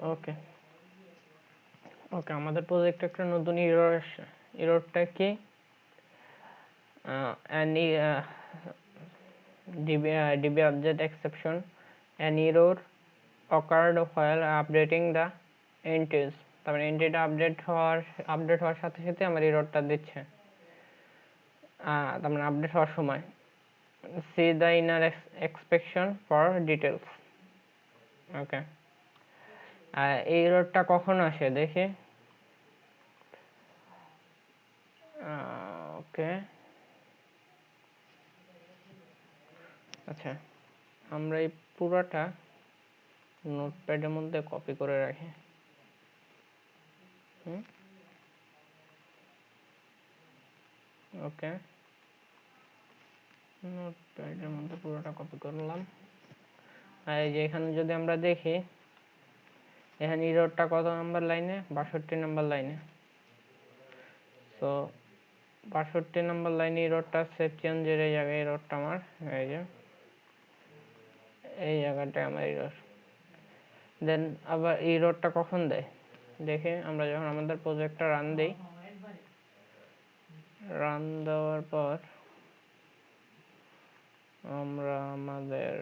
ওকে ওকে আমাদের প্রজেক্টে একটা নতুন এরর আসছে। এররটা কি? DB object exception, an error occurred while updating the entities। তারপরে এন্টিটি আপডেট হওয়ার সাথে সাথে আমার এররটা দিচ্ছে, তার মানে আপডেট হওয়ার সময়। See the inner exception for details। ওকে, এই এররটা কখন আসে দেখি। ওকে আচ্ছা, আমরা এই পুরোটা নোটপ্যাডের মধ্যে কপি করে রাখি। ওকে, নোটপ্যাডের মধ্যে পুরোটা কপি করলাম। আর এই যে এখানে যদি আমরা দেখি, এখানে এররটা কত নাম্বার লাইনে? 62 নাম্বার লাইনে। তো 62 নাম্বার লাইনে এররটা সেভ চেঞ্জের এই জায়গায় এররটা আমার, এই যে এই জায়গাটায় আমার এরর। দেন আবার এররটা কখন দেয় দেখে, আমরা যখন আমাদের প্রজেক্টটা রান দেই, রান দেওয়ার পর আমরা আমাদের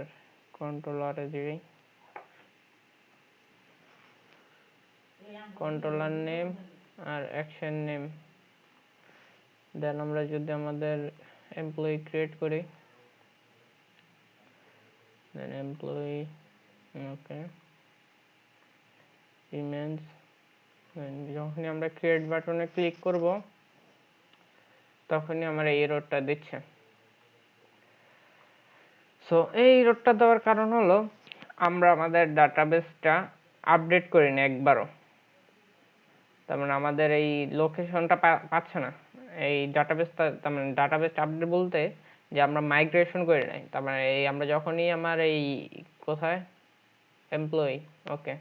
কন্ট্রোলারে যাই, কন্ট্রোলার নেম আর অ্যাকশন নেম। দেন আমরা যদি আমাদের এমপ্লয়ি ক্রিয়েট করি, দেন এমপ্লয়ি, ওকে ইমেজ, যখনই আমরা ক্রিয়েট বাটনে ক্লিক করব তখনই আমার এই এররটা দিচ্ছে। সো এই এররটা দেওয়ার কারণ হলো আমরা আমাদের ডাটাবেসটা আপডেট করিনি একবারও। তার মানে আমাদের এই লোকেশনটা পাচ্ছে না এই ডাটাবেসটা। তার মানে ডাটাবেসটা আপডেট বলতে যে আমরা মাইগ্রেশন করি নাই। তার মানে এই আমরা যখনই আমার এই কোথায় এমপ্লয়ি, ওকে,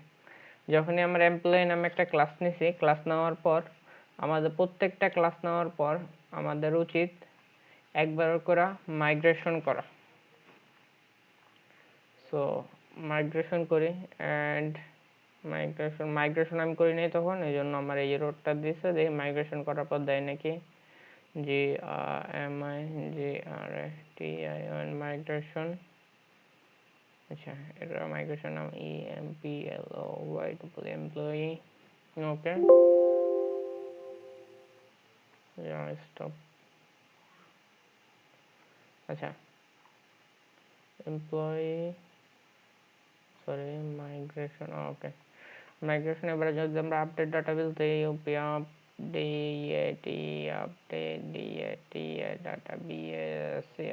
যখনই আমরা এমপ্লয়ি নামে একটা ক্লাস নিছি, ক্লাস নেওয়ার পর আমাদের প্রত্যেকটা ক্লাস নেওয়ার পর আমাদের উচিত একবার করে মাইগ্রেশন করা। সো মাইগ্রেশন করি, অ্যান্ড মাইগ্রেশন আমি করি নাই তখন, এই জন্য আমার এই এররটা দিয়েছে। দেখি মাইগ্রেশন করার পর দেয় নাকি। GRMIGRATION migration. আচ্ছা, এটা মাইগ্রেশন নাম EMPLOY এমপ্লয়ি। ওকে, স্টপ। আচ্ছা, এমপ্লয়ি, সরি, মাইগ্রেশন। ওকে, মাইগ্রেশন। এবারে যদি আমরা আপডেট ডাটাবেস দিই,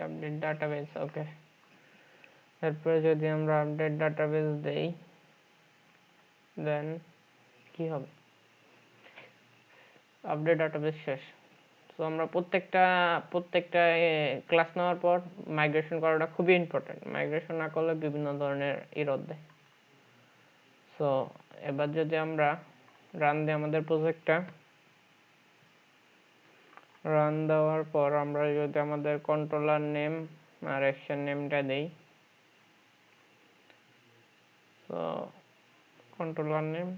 আপডেট ডাটাবেস। ওকে, এরপরে যদি আমরা আপডেট ডাটাবেস দেই, দেন কি হবে? আপডেট ডাটাবেস শেষ। তো আমরা প্রত্যেকটা ক্লাস নেওয়ার পর মাইগ্রেশন করাটা খুবই ইম্পর্টেন্ট। মাইগ্রেশন না করলে বিভিন্ন ধরনের এরর দেয়। সো এবার যদি আমরা রান দিই আমাদের প্রজেক্টটা, রান দেওয়ার পর আমরা যদি আমাদের কন্ট্রোলার নেম আর অ্যাকশন নেমটা দেই, তো কন্ট্রোলার নেম,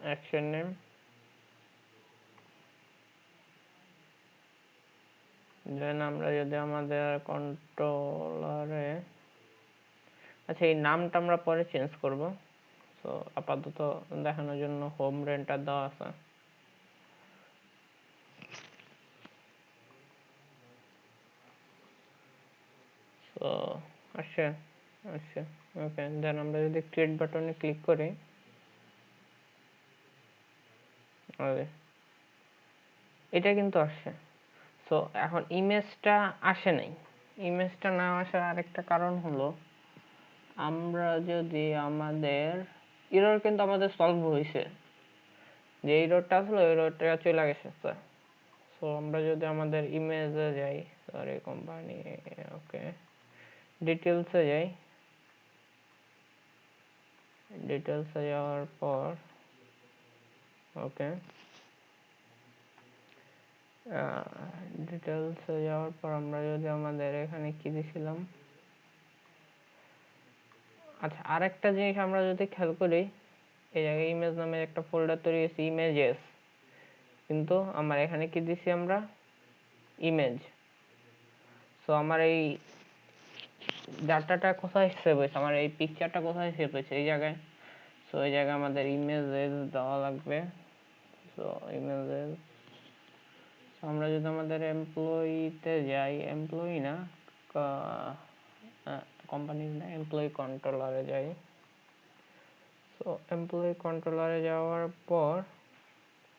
অ্যাকশন নেম, দেন আমরা যদি আমাদের কন্ট্রোলারে, আচ্ছা এই নামটা আমরা পরে চেঞ্জ করব। সো আপাতত দেখানোর জন্য হোম রেন্টার দেওয়া আছে। সো আসছে, ওকে, দেন আমরা যদি ক্রিয়েট বাটনে ক্লিক করি, এটা কিন্তু আসছে। সো এখন ইমেজটা আসে নাই। ইমেজটা না আসার আরেকটা কারণ হলো, আমরা যদি আমাদের এরর কিন্তু আমাদের সলভ হয়েছে, যে এররটা আসলে ওই এররটা চলে গেছে। সো আমরা যদি আমাদের ইমেজে যাই, সরি কোম্পানি, ওকে, ডিটেলসে যাই, ডিটেলসে যাওয়ার পর, ওকে, ডিটেলসে যাওয়ার পর আমরা যদি আমাদের এখানে কি দিছিলাম, আচ্ছা আরেকটা জিনিস আমরা যদি খেয়াল করি, এই জায়গায় ইমেজ নামে একটা ফোল্ডার তৈরি হয়েছে ইমেজেস, কিন্তু আমার এখানে কি দিছি আমরা ইমেজ। সো আমার এই ডাটাটা কোথায় সেভ হয়েছে, আমার এই পিকচারটা কোথায় সেভ হয়েছে, এই জায়গায়। সো এই জায়গায় আমাদের ইমেজেস দেওয়া লাগবে। সো ইমেজেস, আমরা যদি আমাদের এমপ্লয়িতে যাই, এমপ্লয়ি না কোম্পানির না, এমপ্লয়ি কন্ট্রোলারে যাই। সো এমপ্লয়ি কন্ট্রোলারে যাওয়ার পর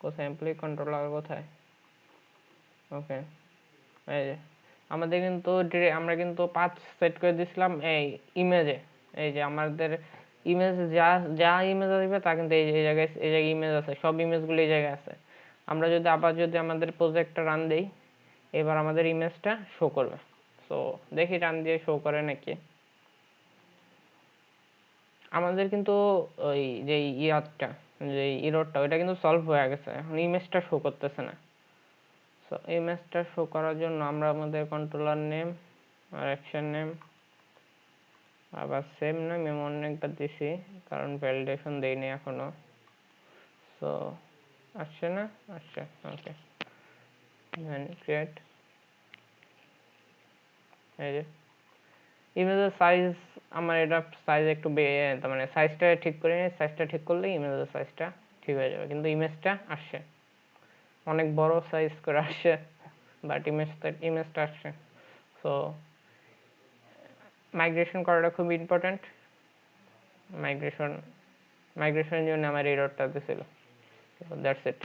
কোথায় এমপ্লয়ি কন্ট্রোলার কোথায়, ওকে এই যে আমাদের কিন্তু আমরা কিন্তু পাথ সেট করে দিয়েছিলাম এই ইমেজে। এই যে আমাদের ইমেজ যা যা ইমেজ আসবে তা কিন্তু এই জায়গায় ইমেজ আছে, সব ইমেজগুলো এই জায়গায় আছে। আমরা যদি আবার যদি আমাদের প্রজেক্টটা রান দেই, এবার আমাদের ইমেজটা শো করবে। সো দেখি রান দিয়ে শো করে নাকি। আমাদের কিন্তু ওই যে যে ইররটা ওইটা কিন্তু সলভ হয়ে গেছে, এখন ইমেজটা শো করতেছে না। সো ইমেজটা শো করার জন্য আমরা আমাদের কন্ট্রোলার নেম আর অ্যাকশন নেম আবার সেম নেম এমন একটা দিছি, কারণ ভ্যালিডেশন দেইনি এখনো। সো আসছে না, আসছে, ওকে দেন ক্রিয়েট। এই যে ইমেজের সাইজ, আমার এটা সাইজ একটু তার মানে সাইজটা ঠিক করে নিই, সাইজটা ঠিক করলে ইমেজের সাইজটা ঠিক হয়ে যাবে, কিন্তু ইমেজটা আসছে অনেক বড় সাইজ করে আসছে, বাট ইমেজটা আসছে। সো মাইগ্রেশন করাটা খুব ইম্পর্টেন্ট। মাইগ্রেশনের জন্য আমার এররটা দিছিল। That's it.